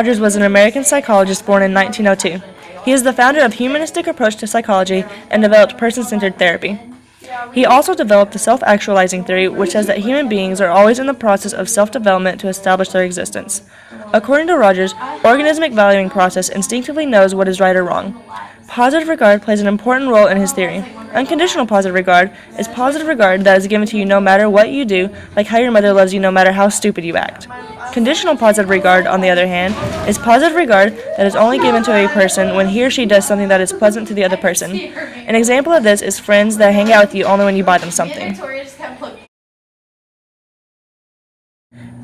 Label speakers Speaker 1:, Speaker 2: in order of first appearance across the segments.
Speaker 1: Rogers was an American psychologist born in 1902. He is the founder of Humanistic Approach to Psychology and developed person-centered therapy. He also developed the self-actualizing theory, which says that human beings are always in the process of self-development to establish their existence. According to Rogers, organismic valuing process instinctively knows what is right or wrong. Positive regard plays an important role in his theory. Unconditional positive regard is positive regard that is given to you no matter what you do, like how your mother loves you no matter how stupid you act. Conditional positive regard, on the other hand, is positive regard that is only given to a person when he or she does something that is pleasant to the other person. An example of this is friends that hang out with you only when you buy them something.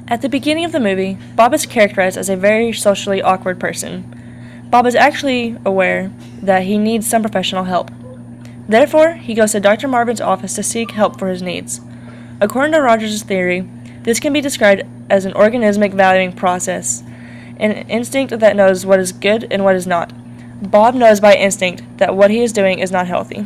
Speaker 1: At the beginning of the movie, Bob is characterized as a very socially awkward person. Bob is actually aware that he needs some professional help. Therefore, he goes to Dr. Marvin's office to seek help for his needs. According to Rogers' theory, this can be described as an organismic valuing process, an instinct that knows what is good and what is not. Bob knows by instinct that what he is doing is not healthy.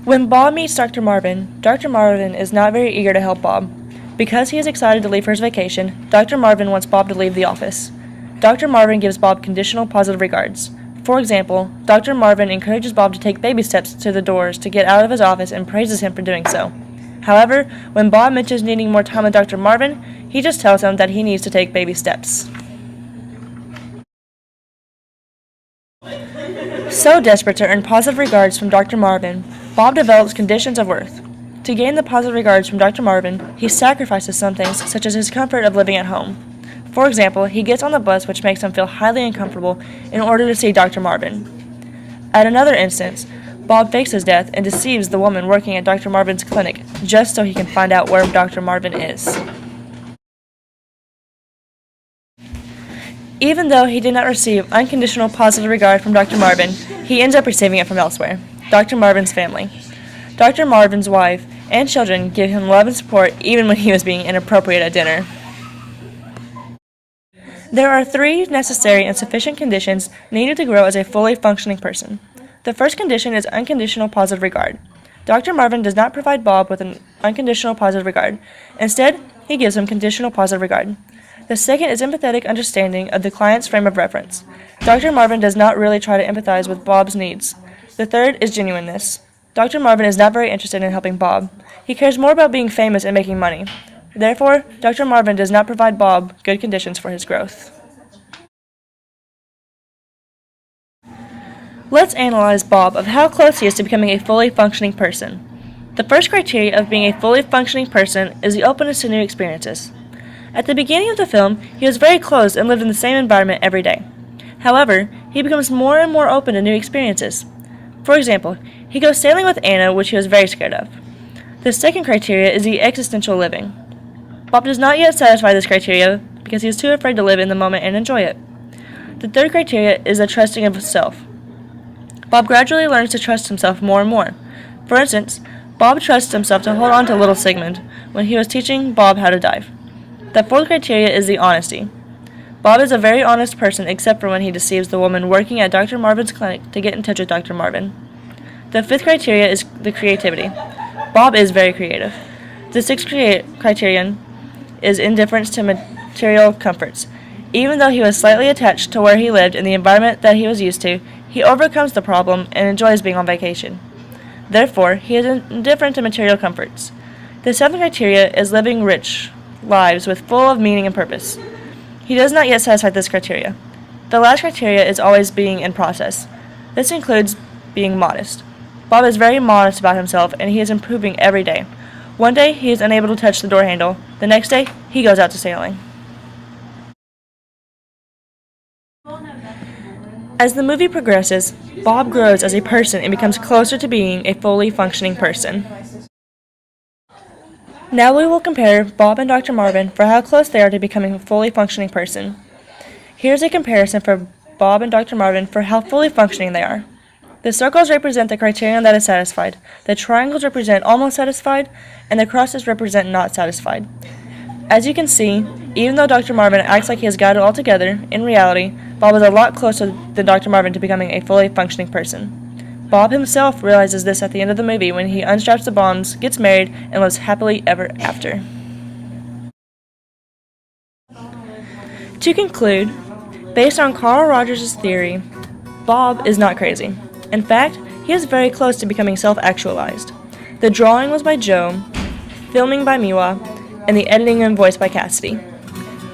Speaker 1: When Bob meets Dr. Marvin is not very eager to help Bob. Because he is excited to leave for his vacation, Dr. Marvin wants Bob to leave the office. Dr. Marvin gives Bob conditional positive regards. For example, Dr. Marvin encourages Bob to take baby steps to the doors to get out of his office and praises him for doing so. However, when Bob mentions needing more time with Dr. Marvin, he just tells him that he needs to take baby steps. So desperate to earn positive regards from Dr. Marvin, Bob develops conditions of worth. To gain the positive regards from Dr. Marvin, he sacrifices some things, such as his comfort of living at home. For example, he gets on the bus, which makes him feel highly uncomfortable, in order to see Dr. Marvin. At another instance, Bob fakes his death and deceives the woman working at Dr. Marvin's clinic, just so he can find out where Dr. Marvin is. Even though he did not receive unconditional positive regard from Dr. Marvin, he ends up receiving it from elsewhere, Dr. Marvin's family. Dr. Marvin's wife and children give him love and support even when he was being inappropriate at dinner. There are 3 necessary and sufficient conditions needed to grow as a fully functioning person. The first condition is unconditional positive regard. Dr. Marvin does not provide Bob with an unconditional positive regard. Instead, he gives him conditional positive regard. The second is empathetic understanding of the client's frame of reference. Dr. Marvin does not really try to empathize with Bob's needs. The third is genuineness. Dr. Marvin is not very interested in helping Bob. He cares more about being famous and making money. Therefore, Dr. Marvin does not provide Bob good conditions for his growth. Let's analyze Bob of how close he is to becoming a fully functioning person. The first criteria of being a fully functioning person is the openness to new experiences. At the beginning of the film, he was very closed and lived in the same environment every day. However, he becomes more and more open to new experiences. For example, he goes sailing with Anna, which he was very scared of. The second criteria is the existential living. Bob does not yet satisfy this criteria because he is too afraid to live in the moment and enjoy it. The third criteria is the trusting of self. Bob gradually learns to trust himself more and more. For instance, Bob trusts himself to hold on to little Sigmund when he was teaching Bob how to dive. The fourth criteria is the honesty. Bob is a very honest person except for when he deceives the woman working at Dr. Marvin's clinic to get in touch with Dr. Marvin. The fifth criteria is the creativity. Bob is very creative. The sixth criterion is indifference to material comforts. Even though he was slightly attached to where he lived and the environment that he was used to, he overcomes the problem and enjoys being on vacation. Therefore, he is indifferent to material comforts. The seventh criteria is living rich lives with full of meaning and purpose. He does not yet satisfy this criteria. The last criteria is always being in process. This includes being modest. Bob is very modest about himself and he is improving every day. One day he is unable to touch the door handle. The next day he goes out to sailing. As the movie progresses, Bob grows as a person and becomes closer to being a fully functioning person. Now we will compare Bob and Dr. Marvin for how close they are to becoming a fully functioning person. Here's a comparison for Bob and Dr. Marvin for how fully functioning they are. The circles represent the criterion that is satisfied, the triangles represent almost satisfied, and the crosses represent not satisfied. As you can see, even though Dr. Marvin acts like he has got it all together, in reality, Bob is a lot closer than Dr. Marvin to becoming a fully functioning person. Bob himself realizes this at the end of the movie when he unstraps the bombs, gets married, and lives happily ever after. To conclude, based on Carl Rogers' theory, Bob is not crazy. In fact, he is very close to becoming self-actualized. The drawing was by Joe, filming by Miwa, and the editing and voice by Cassidy.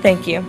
Speaker 1: Thank you.